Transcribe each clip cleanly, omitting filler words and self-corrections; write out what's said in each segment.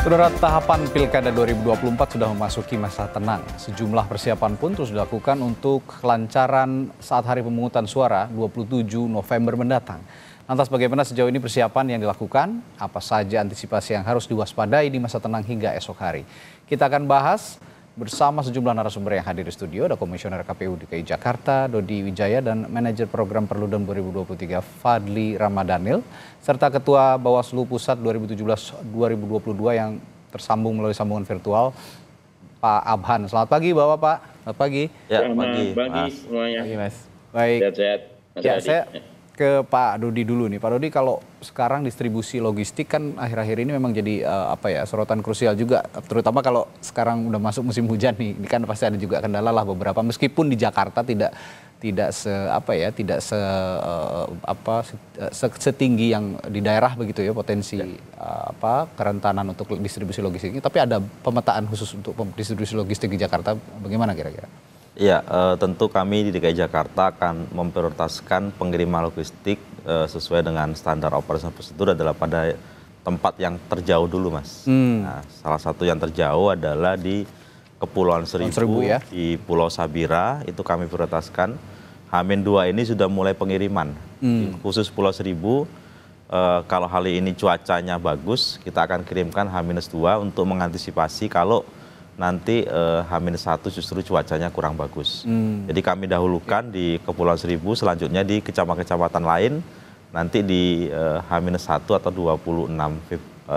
Saudara, tahapan Pilkada 2024 sudah memasuki masa tenang. Sejumlah persiapan pun terus dilakukan untuk kelancaran saat hari pemungutan suara 27 November mendatang. Lantas bagaimana sejauh ini persiapan yang dilakukan? Apa saja antisipasi yang harus diwaspadai di masa tenang hingga esok hari? Kita akan bahas bersama sejumlah narasumber yang hadir di studio. Ada Komisioner KPU DKI Jakarta, Dodi Wijaya, dan Manajer Program Perludem 2023, Fadli Ramadhanil, serta Ketua Bawaslu Pusat 2017-2022 yang tersambung melalui sambungan virtual, Pak Abhan. Selamat pagi, Bapak. Selamat pagi. Ya, pagi Mas. semuanya. Pagi, Mas. Baik. Sehat-sehat. Ya, saya ke Pak Dodi dulu nih. Pak Dodi, kalau sekarang distribusi logistik kan akhir-akhir ini memang jadi sorotan krusial juga, terutama kalau sekarang udah masuk musim hujan nih. Ini kan pasti ada juga kendala lah beberapa, meskipun di Jakarta tidak setinggi yang di daerah begitu ya, potensi kerentanan untuk distribusi logistiknya, tapi ada pemetaan khusus untuk distribusi logistik di Jakarta. Bagaimana kira-kira? Ya, tentu kami di DKI Jakarta akan memprioritaskan pengiriman logistik sesuai dengan standar operasional prosedur adalah pada tempat yang terjauh dulu, Mas. Nah, salah satu yang terjauh adalah di Kepulauan Seribu ya? Di Pulau Sabira, itu kami prioritaskan. H-2 ini sudah mulai pengiriman. Khusus Pulau Seribu, kalau hari ini cuacanya bagus, kita akan kirimkan H-2 untuk mengantisipasi kalau nanti H-1 justru cuacanya kurang bagus. Jadi kami dahulukan di Kepulauan Seribu, selanjutnya di kecamatan lain, nanti di H-1 atau 26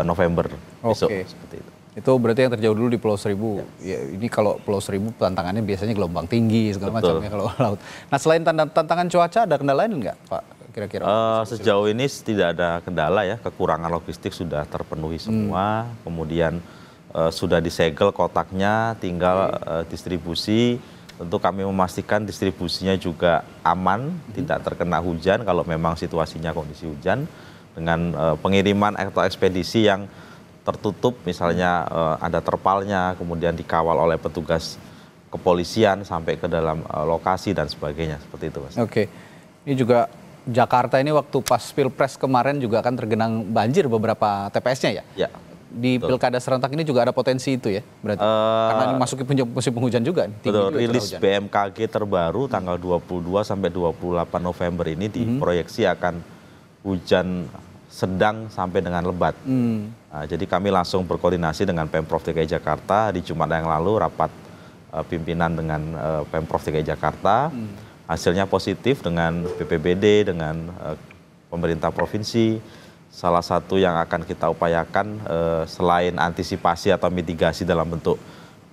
November besok. Seperti itu. Itu berarti yang terjauh dulu di Pulau Seribu. Ya, ini kalau Pulau Seribu tantangannya biasanya gelombang tinggi segala macam ya kalau laut. Nah, selain tantangan cuaca, ada kendala lain nggak, Pak? Kira-kira? Sejauh ini tidak ada kendala ya, kekurangan logistik sudah terpenuhi semua. Kemudian sudah disegel kotaknya, tinggal distribusi. Tentu kami memastikan distribusinya juga aman, tidak terkena hujan kalau memang situasinya kondisi hujan, dengan pengiriman atau ekspedisi yang tertutup, misalnya ada terpalnya, kemudian dikawal oleh petugas kepolisian sampai ke dalam lokasi dan sebagainya, seperti itu, Mas. Oke, ini juga Jakarta ini waktu pas Pilpres kemarin juga kan tergenang banjir beberapa TPS-nya ya? Ya. Di betul. Pilkada serentak ini juga ada potensi itu ya, berarti? Karena ini masuki musim penghujan juga. Betul, rilis BMKG terbaru tanggal 22 sampai 28 November ini diproyeksi akan hujan sedang sampai dengan lebat. Nah, jadi kami langsung berkoordinasi dengan Pemprov DKI Jakarta di Jumat yang lalu, rapat pimpinan dengan Pemprov DKI Jakarta. Hasilnya positif dengan BPBD, dengan pemerintah provinsi. Salah satu yang akan kita upayakan selain antisipasi atau mitigasi dalam bentuk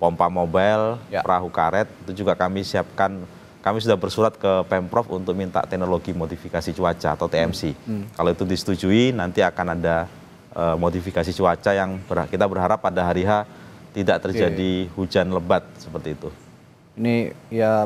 pompa mobile, perahu karet, itu juga kami siapkan. Kami sudah bersurat ke Pemprov untuk minta teknologi modifikasi cuaca atau TMC. Kalau itu disetujui, nanti akan ada modifikasi cuaca yang kita berharap pada hari H tidak terjadi hujan lebat seperti itu. Ini ya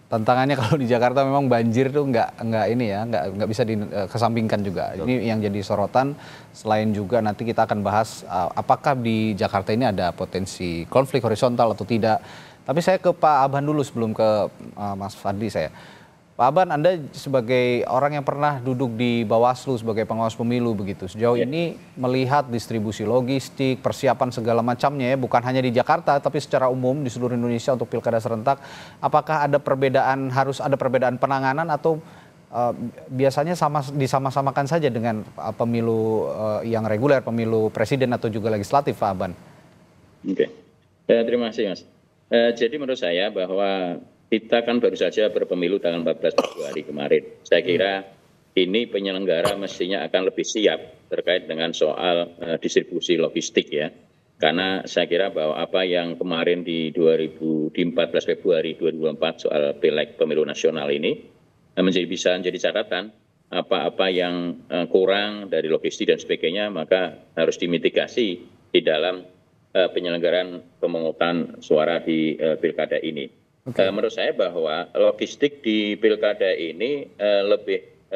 tantangannya kalau di Jakarta memang banjir tuh nggak bisa dikesampingkan juga. Ini yang jadi sorotan. Selain juga nanti kita akan bahas apakah di Jakarta ini ada potensi konflik horizontal atau tidak. Tapi saya ke Pak Abhan dulu sebelum ke Mas Fadli saya. Pak Abhan, Anda sebagai orang yang pernah duduk di Bawaslu sebagai pengawas pemilu begitu. Sejauh ini melihat distribusi logistik, persiapan segala macamnya ya, bukan hanya di Jakarta tapi secara umum di seluruh Indonesia untuk Pilkada serentak, apakah ada harus ada perbedaan penanganan atau biasanya disama-samakan saja dengan pemilu yang reguler, pemilu presiden atau juga legislatif, Pak Abhan? Oke. Terima kasih, Mas. Jadi menurut saya bahwa kita kan baru saja berpemilu tanggal 14 Februari kemarin. Saya kira ini penyelenggara mestinya akan lebih siap terkait dengan soal distribusi logistik ya. Karena saya kira bahwa apa yang kemarin di 14 Februari 2024 soal Pileg Pemilu Nasional ini bisa menjadi catatan apa-apa yang kurang dari logistik dan sebagainya, maka harus dimitigasi di dalam penyelenggaraan pemungutan suara di Pilkada ini. Menurut saya bahwa logistik di Pilkada ini lebih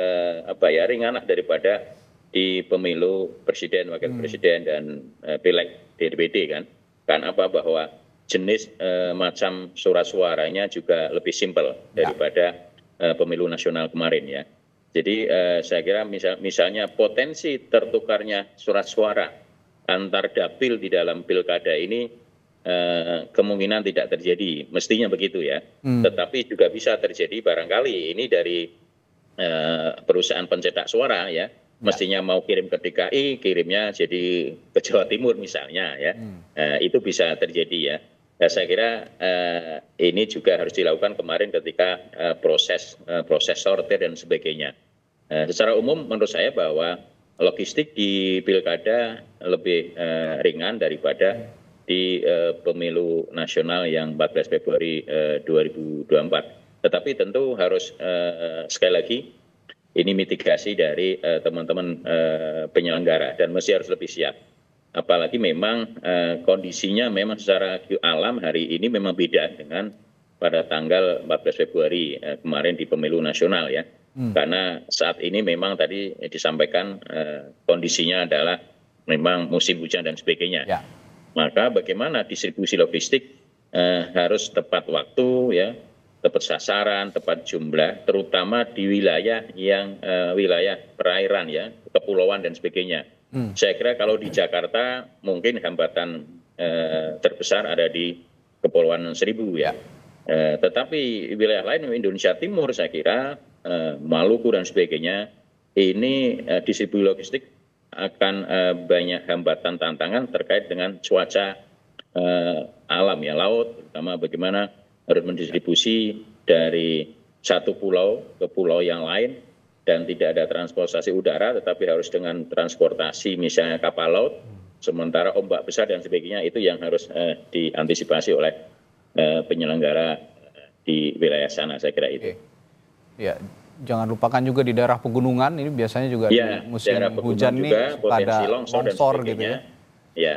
ringan daripada di pemilu presiden, wakil presiden dan pileg DPD kan. Karena bahwa jenis macam surat suaranya juga lebih simpel daripada pemilu nasional kemarin ya. Jadi saya kira misalnya potensi tertukarnya surat suara antar dapil di dalam pilkada ini kemungkinan tidak terjadi, mestinya begitu ya. Tetapi juga bisa terjadi barangkali ini dari perusahaan pencetak suara ya, mestinya mau kirim ke DKI, kirimnya jadi ke Jawa Timur misalnya ya, itu bisa terjadi ya. Ya, saya kira ini juga harus dilakukan kemarin ketika proses sortir dan sebagainya. Secara umum menurut saya bahwa logistik di pilkada lebih ringan daripada di pemilu nasional yang 14 Februari 2024. Tetapi tentu harus sekali lagi ini mitigasi dari teman-teman penyelenggara dan mesti harus lebih siap. Apalagi memang kondisinya memang secara alam hari ini memang beda dengan pada tanggal 14 Februari kemarin di pemilu nasional ya. Karena saat ini memang tadi disampaikan kondisinya adalah memang musim hujan dan sebagainya. Ya. Maka bagaimana distribusi logistik harus tepat waktu ya, tepat sasaran, tepat jumlah, terutama di wilayah yang wilayah perairan ya, kepulauan dan sebagainya. Saya kira kalau di Jakarta mungkin hambatan terbesar ada di Kepulauan Seribu ya. Tetapi wilayah lain Indonesia Timur saya kira Maluku dan sebagainya ini distribusi logistik akan banyak hambatan tantangan terkait dengan cuaca alam ya, laut, terutama bagaimana harus mendistribusi dari satu pulau ke pulau yang lain dan tidak ada transportasi udara tetapi harus dengan transportasi misalnya kapal laut, sementara ombak besar dan sebagainya itu yang harus diantisipasi oleh penyelenggara di wilayah sana, saya kira itu. Ya, jangan lupakan juga di daerah pegunungan ini biasanya juga di musim hujan nih pada longsor gitu ya. Ya,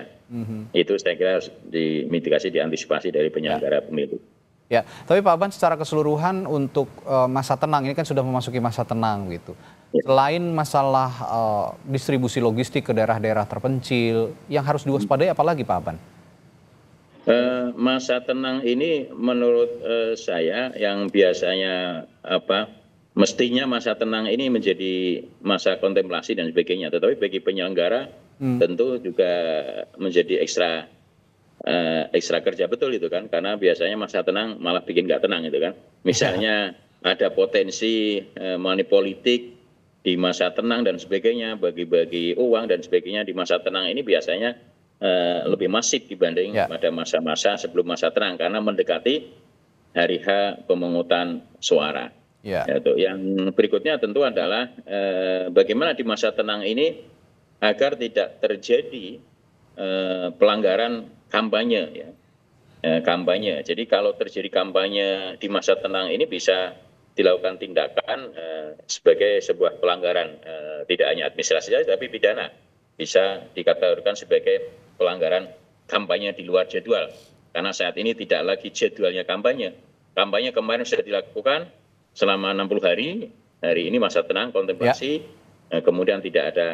itu saya kira harus dimitigasi, diantisipasi dari penyelenggara pemilu. Ya, tapi Pak Aban secara keseluruhan untuk masa tenang ini kan sudah memasuki masa tenang gitu. Selain masalah distribusi logistik ke daerah-daerah terpencil, yang harus diwaspadai apalagi Pak Aban? Masa tenang ini menurut saya yang biasanya mestinya masa tenang ini menjadi masa kontemplasi dan sebagainya, tetapi bagi penyelenggara tentu juga menjadi ekstra kerja, betul itu kan, karena biasanya masa tenang malah bikin nggak tenang itu kan. Misalnya ada potensi money politik di masa tenang dan sebagainya, bagi-bagi uang dan sebagainya di masa tenang ini biasanya lebih masif dibanding pada masa-masa sebelum masa tenang karena mendekati hari H pemungutan suara. Yang berikutnya tentu adalah bagaimana di masa tenang ini agar tidak terjadi pelanggaran kampanye. Kampanye. Jadi kalau terjadi kampanye di masa tenang ini bisa dilakukan tindakan sebagai sebuah pelanggaran, tidak hanya administrasi saja tapi pidana. Bisa dikategorikan sebagai pelanggaran kampanye di luar jadwal. Karena saat ini tidak lagi jadwalnya kampanye. Kampanye kemarin sudah dilakukan selama 60 hari. Hari ini masa tenang, kontemplasi, kemudian tidak ada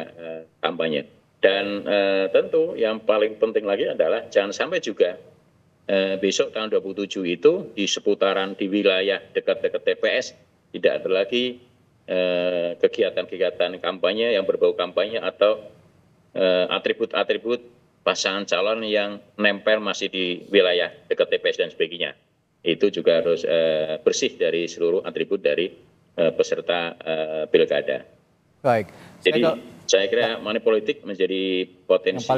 kampanye. Dan tentu yang paling penting lagi adalah jangan sampai juga besok tanggal 27 itu di seputaran di wilayah dekat-dekat TPS tidak ada lagi kegiatan-kegiatan kampanye yang berbau kampanye atau atribut-atribut pasangan calon yang nempel masih di wilayah dekat TPS dan sebagainya. Itu juga harus bersih dari seluruh atribut dari peserta pilkada. Baik. Jadi saya kira money politik menjadi potensi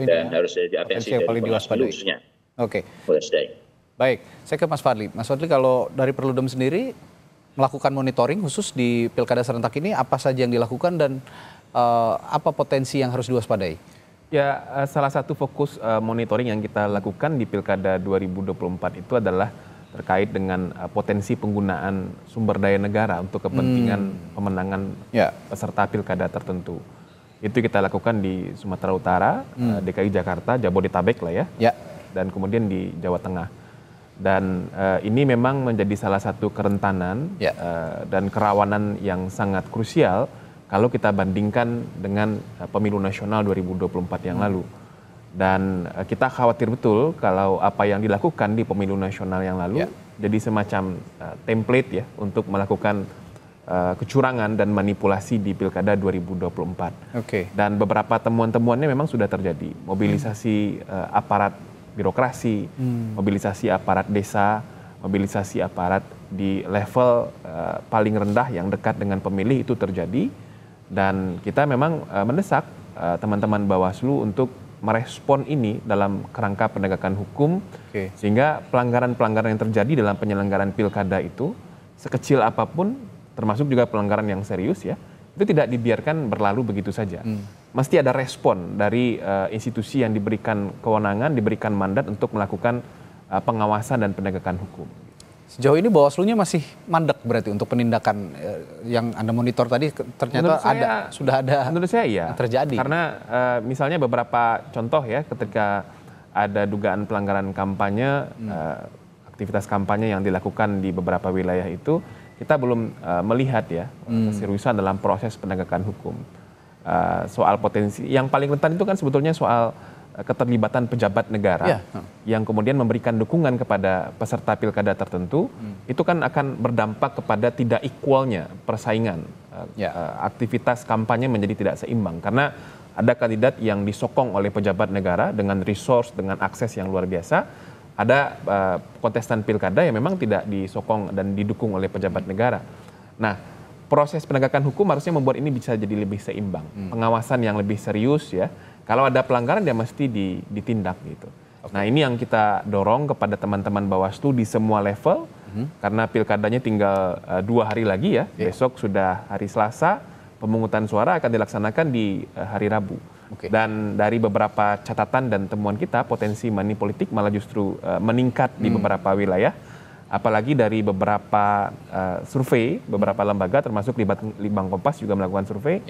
dan harus jadi atensi dari diwaspadai khususnya. Oke. Baik, saya ke Mas Fadli. Mas Fadli, kalau dari Perludem sendiri melakukan monitoring khusus di Pilkada serentak ini apa saja yang dilakukan dan apa potensi yang harus diwaspadai? Ya, salah satu fokus monitoring yang kita lakukan di Pilkada 2024 itu adalah terkait dengan potensi penggunaan sumber daya negara untuk kepentingan pemenangan peserta pilkada tertentu. Itu kita lakukan di Sumatera Utara, DKI Jakarta, Jabodetabek lah ya, dan kemudian di Jawa Tengah. Dan ini memang menjadi salah satu kerentanan dan kerawanan yang sangat krusial kalau kita bandingkan dengan pemilu nasional 2024 yang lalu. Dan kita khawatir betul kalau apa yang dilakukan di pemilu nasional yang lalu jadi semacam template ya untuk melakukan kecurangan dan manipulasi di Pilkada 2024. Oke. Dan beberapa temuan-temuannya memang sudah terjadi. Mobilisasi aparat birokrasi, mobilisasi aparat desa, mobilisasi aparat di level paling rendah yang dekat dengan pemilih itu terjadi. Dan kita memang mendesak teman-teman Bawaslu untuk merespon ini dalam kerangka penegakan hukum, sehingga pelanggaran-pelanggaran yang terjadi dalam penyelenggaraan pilkada itu sekecil apapun, termasuk juga pelanggaran yang serius ya, itu tidak dibiarkan berlalu begitu saja. Mesti ada respon dari institusi yang diberikan kewenangan, diberikan mandat untuk melakukan pengawasan dan penegakan hukum. Sejauh ini Bawaslu-nya masih mandek berarti untuk penindakan yang Anda monitor tadi, ternyata sudah ada. Menurut saya iya. Terjadi. Karena misalnya beberapa contoh ya, ketika ada dugaan pelanggaran kampanye, aktivitas kampanye yang dilakukan di beberapa wilayah itu, kita belum melihat ya keseriusan dalam proses penegakan hukum. Soal potensi, yang paling rentan itu kan sebetulnya soal keterlibatan pejabat negara yang kemudian memberikan dukungan kepada peserta pilkada tertentu, itu kan akan berdampak kepada tidak equalnya persaingan. Aktivitas kampanye menjadi tidak seimbang karena ada kandidat yang disokong oleh pejabat negara dengan resource, dengan akses yang luar biasa. Ada kontestan pilkada yang memang tidak disokong dan didukung oleh pejabat negara. Nah, proses penegakan hukum harusnya membuat ini bisa jadi lebih seimbang. Pengawasan yang lebih serius ya. Kalau ada pelanggaran dia mesti ditindak gitu. Nah, ini yang kita dorong kepada teman-teman Bawaslu di semua level. Karena pilkadanya tinggal 2 hari lagi ya. Besok sudah hari Selasa, pemungutan suara akan dilaksanakan di hari Rabu. Dan dari beberapa catatan dan temuan kita, potensi money politik malah justru meningkat di beberapa wilayah. Apalagi dari beberapa survei, beberapa lembaga termasuk Litbang Kompas juga melakukan survei.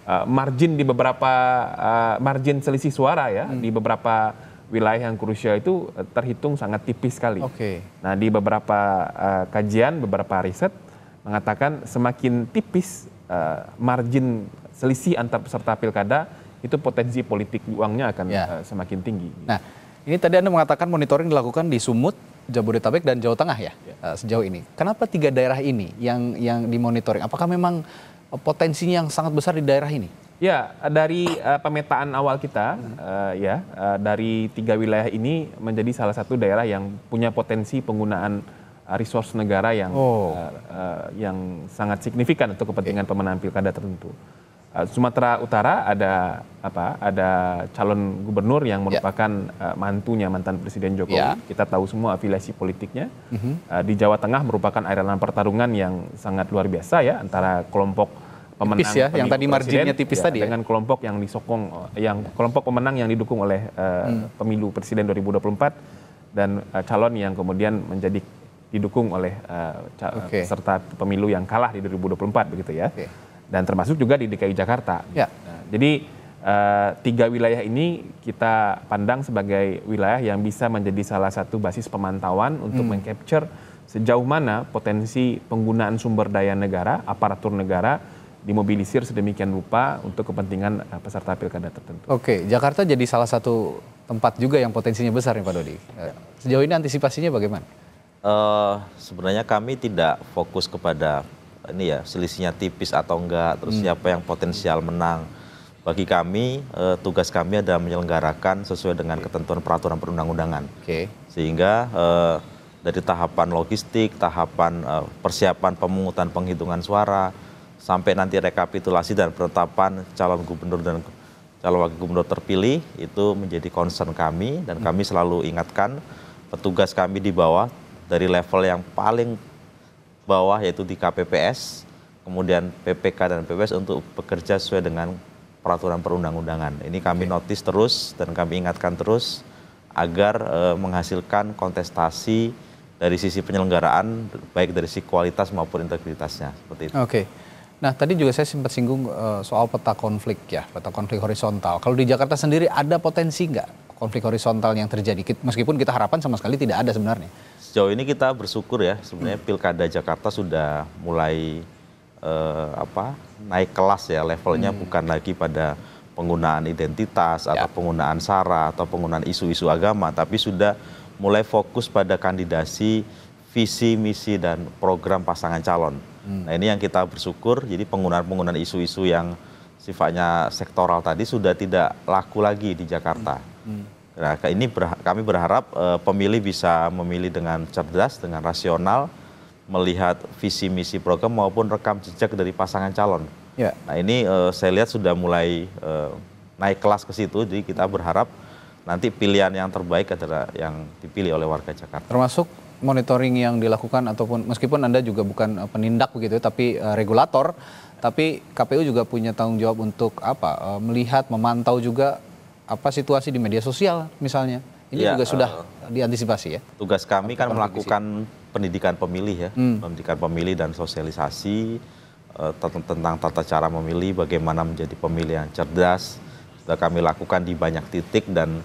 Margin di beberapa margin selisih suara ya di beberapa wilayah yang krusial itu terhitung sangat tipis sekali. Nah, di beberapa kajian, beberapa riset mengatakan semakin tipis margin selisih antar peserta pilkada, itu potensi politik uangnya akan semakin tinggi. Nah, ini tadi Anda mengatakan monitoring dilakukan di Sumut, Jabodetabek, dan Jawa Tengah ya, sejauh ini. Kenapa 3 daerah ini yang dimonitoring? Apakah memang potensinya yang sangat besar di daerah ini? Ya, dari pemetaan awal kita, dari 3 wilayah ini menjadi salah satu daerah yang punya potensi penggunaan resource negara yang sangat signifikan untuk kepentingan pemenangan pilkada tertentu. Sumatera Utara ada calon gubernur yang merupakan mantunya mantan Presiden Jokowi. Kita tahu semua afiliasi politiknya. Di Jawa Tengah merupakan arenan pertarungan yang sangat luar biasa ya antara kelompok pemenang tipis ya, yang tadi marginnya tipis tadi dengan kelompok yang disokong, kelompok pemenang yang didukung oleh pemilu Presiden 2024 dan calon yang kemudian menjadi didukung oleh peserta pemilu yang kalah di 2024 begitu ya. Dan termasuk juga di DKI Jakarta. Nah, jadi 3 wilayah ini kita pandang sebagai wilayah yang bisa menjadi salah satu basis pemantauan untuk mengcapture sejauh mana potensi penggunaan sumber daya negara, aparatur negara dimobilisir sedemikian rupa untuk kepentingan peserta pilkada tertentu. Jakarta jadi salah satu tempat juga yang potensinya besar nih Pak Dodi. Sejauh ini antisipasinya bagaimana? Sebenarnya kami tidak fokus kepada ini ya, selisihnya tipis atau enggak, terus siapa yang potensial menang. Bagi kami, tugas kami adalah menyelenggarakan sesuai dengan ketentuan peraturan perundang-undangan. Sehingga dari tahapan logistik, tahapan persiapan pemungutan penghitungan suara, sampai nanti rekapitulasi dan penetapan calon gubernur dan calon wakil gubernur terpilih, itu menjadi concern kami, dan kami selalu ingatkan petugas kami di bawah, dari level yang paling bawah yaitu di KPPS, kemudian PPK dan PPS untuk bekerja sesuai dengan peraturan perundang-undangan. Ini kami notice terus dan kami ingatkan terus agar menghasilkan kontestasi dari sisi penyelenggaraan, baik dari sisi kualitas maupun integritasnya. Seperti itu. Nah, tadi juga saya sempat singgung soal peta konflik ya, peta konflik horizontal. Kalau di Jakarta sendiri ada potensi nggak konflik horizontal yang terjadi? Meskipun kita harapan sama sekali tidak ada sebenarnya. Sejauh ini kita bersyukur ya, sebenarnya Pilkada Jakarta sudah mulai naik kelas ya, levelnya bukan lagi pada penggunaan identitas atau penggunaan SARA atau penggunaan isu-isu agama, tapi sudah mulai fokus pada kandidasi, visi, misi, dan program pasangan calon. Nah ini yang kita bersyukur, jadi penggunaan isu-isu yang sifatnya sektoral tadi sudah tidak laku lagi di Jakarta. Nah ini kami berharap pemilih bisa memilih dengan cerdas, dengan rasional, melihat visi misi program maupun rekam jejak dari pasangan calon. Nah ini saya lihat sudah mulai naik kelas ke situ, jadi kita berharap nanti pilihan yang terbaik adalah yang dipilih oleh warga Jakarta. Termasuk monitoring yang dilakukan ataupun meskipun Anda juga bukan penindak begitu tapi regulator, tapi KPU juga punya tanggung jawab untuk melihat, memantau juga situasi di media sosial misalnya. Ini juga sudah diantisipasi ya. Tugas kami kan melakukan pendidikan pemilih ya, pendidikan pemilih dan sosialisasi tentang tata cara memilih, bagaimana menjadi pemilih yang cerdas. Sudah kami lakukan di banyak titik dan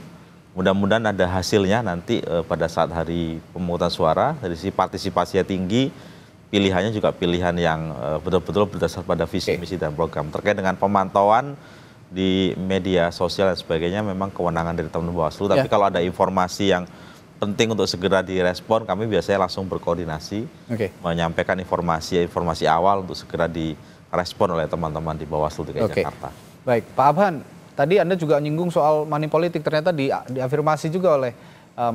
mudah-mudahan ada hasilnya nanti pada saat hari pemungutan suara, dari sisi partisipasinya tinggi, pilihannya juga pilihan yang betul-betul berdasar pada visi, misi, dan program. Terkait dengan pemantauan di media sosial dan sebagainya memang kewenangan dari teman-teman Bawaslu, tapi kalau ada informasi yang penting untuk segera direspon, kami biasanya langsung berkoordinasi, menyampaikan informasi awal untuk segera direspon oleh teman-teman di Bawaslu DKI Jakarta. Baik, Pak Abhan. Tadi Anda juga nyinggung soal money politik, ternyata diafirmasi juga oleh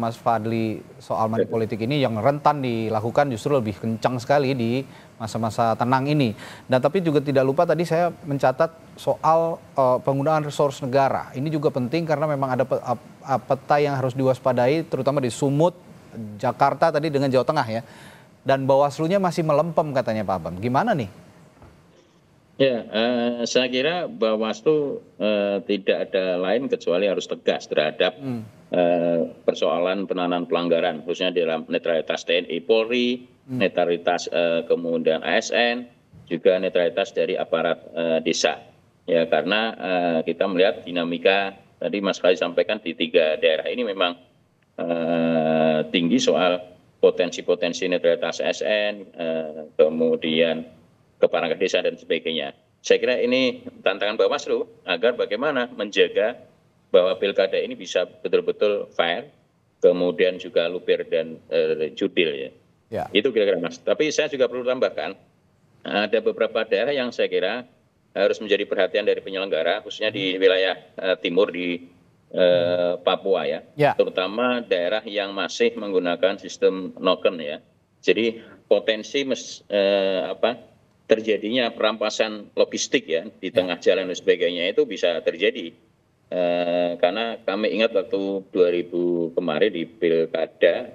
Mas Fadli soal money politik ini yang rentan dilakukan justru lebih kencang sekali di masa-masa tenang ini. Dan tapi juga tidak lupa tadi saya mencatat soal penggunaan resource negara. Ini juga penting karena memang ada peta yang harus diwaspadai terutama di Sumut, Jakarta tadi dengan Jawa Tengah ya. Dan Bawaslu-nya masih melempem katanya Pak Abam. Gimana nih? Ya, saya kira Bawaslu tidak ada lain kecuali harus tegas terhadap persoalan penanganan pelanggaran, khususnya dalam netralitas TNI Polri, netralitas kemudian ASN, juga netralitas dari aparat desa. Ya, karena kita melihat dinamika tadi Mas Fahri sampaikan di 3 daerah ini memang tinggi soal potensi-potensi netralitas ASN, kemudian keparangan desa dan sebagainya. Saya kira ini tantangan Bawaslu agar bagaimana menjaga bahwa pilkada ini bisa betul-betul fair, kemudian juga luber dan jurdil ya. Itu kira-kira Mas. Tapi saya juga perlu tambahkan, ada beberapa daerah yang saya kira harus menjadi perhatian dari penyelenggara, khususnya di wilayah timur di Papua ya, terutama daerah yang masih menggunakan sistem noken ya. Jadi potensi terjadinya perampasan logistik ya di tengah jalan dan sebagainya itu bisa terjadi. Karena kami ingat waktu 2000 kemarin di pilkada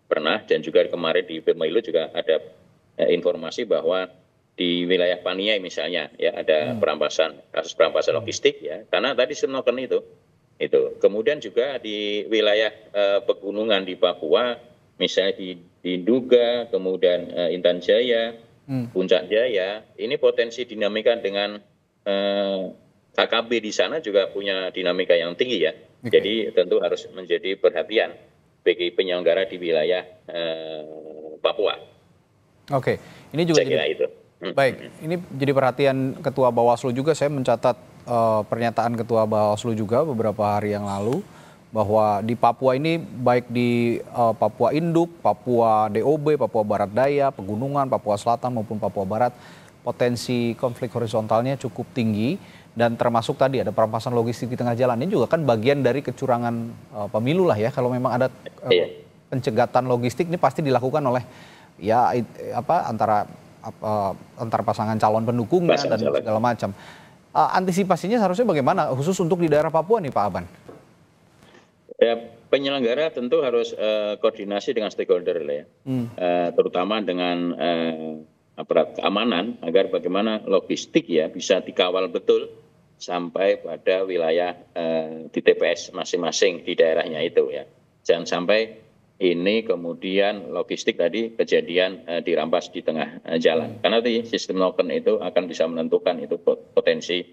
pernah, dan juga kemarin di pemilu juga ada informasi bahwa di wilayah Paniai misalnya ya ada kasus perampasan logistik ya, karena tadi senoken itu. Kemudian juga di wilayah pegunungan di Papua misalnya di Nduga, kemudian Intan Jaya, Puncak Jaya, ini potensi dinamika dengan KKB di sana juga punya dinamika yang tinggi ya. Jadi tentu harus menjadi perhatian bagi penyelenggara di wilayah Papua. Ini juga saya kira itu. Baik, ini jadi perhatian Ketua Bawaslu juga. Saya mencatat pernyataan Ketua Bawaslu juga beberapa hari yang lalu bahwa di Papua ini baik di Papua Induk, Papua DOB, Papua Barat Daya, Pegunungan, Papua Selatan maupun Papua Barat potensi konflik horizontalnya cukup tinggi, dan termasuk tadi ada perampasan logistik di tengah jalan. Ini juga kan bagian dari kecurangan pemilu lah ya. Kalau memang ada pencegatan logistik ini pasti dilakukan oleh antara pasangan calon pendukungnya dan segala macam. Antisipasinya seharusnya bagaimana khusus untuk di daerah Papua nih Pak Aban? Ya, penyelenggara tentu harus koordinasi dengan stakeholder lah ya, terutama dengan aparat keamanan agar bagaimana logistik ya bisa dikawal betul sampai pada wilayah di TPS masing-masing di daerahnya itu ya. Jangan sampai ini kemudian logistik tadi kejadian dirampas di tengah jalan, karena nanti sistem noken itu akan bisa menentukan itu potensi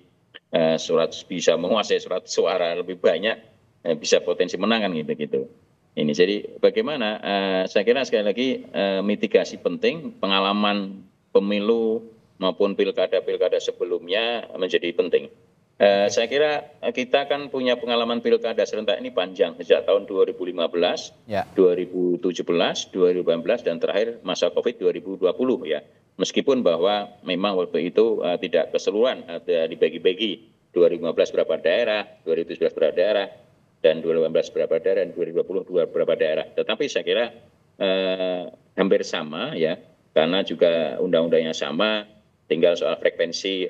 bisa menguasai surat suara lebih banyak, bisa potensi menangan gitu. Ini jadi bagaimana saya kira sekali lagi mitigasi penting, pengalaman pemilu maupun pilkada sebelumnya menjadi penting. Saya kira kita kan punya pengalaman pilkada serentak ini panjang sejak tahun 2015, 2017, 2018 dan terakhir masa Covid 2020 ya. meskipun bahwa memang waktu itu tidak keseluruhan, ada dibagi-bagi 2015 berapa daerah, 2017 berapa daerah, dan 2018 berapa daerah, dan 2020 berapa daerah. Tetapi saya kira hampir sama ya, karena juga undang-undangnya sama, tinggal soal frekuensi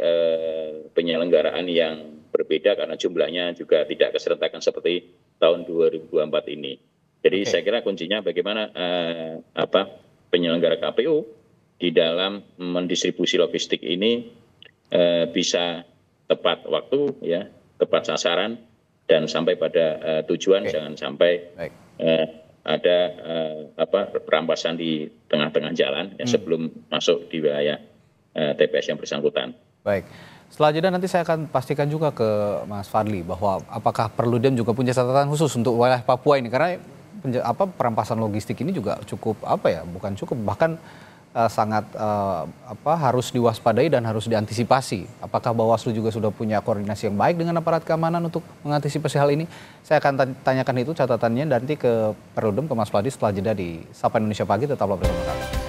penyelenggaraan yang berbeda karena jumlahnya juga tidak keserentakan seperti tahun 2024 ini. Jadi saya kira kuncinya bagaimana penyelenggara KPU di dalam mendistribusi logistik ini bisa tepat waktu, ya, tepat sasaran, dan sampai pada tujuan. Jangan sampai ada perampasan di tengah-tengah jalan ya, sebelum masuk di wilayah TPS yang bersangkutan. Baik. Setelah jeda nanti saya akan pastikan juga ke Mas Fadli bahwa apakah Perludem juga punya catatan khusus untuk wilayah Papua ini, karena perampasan logistik ini juga cukup bukan cukup, bahkan sangat harus diwaspadai dan harus diantisipasi. Apakah Bawaslu juga sudah punya koordinasi yang baik dengan aparat keamanan untuk mengantisipasi hal ini? Saya akan tanyakan itu catatannya nanti ke Perludem, ke Mas Fadli setelah jeda di Sapa Indonesia Pagi. Tetaplah bersama kami.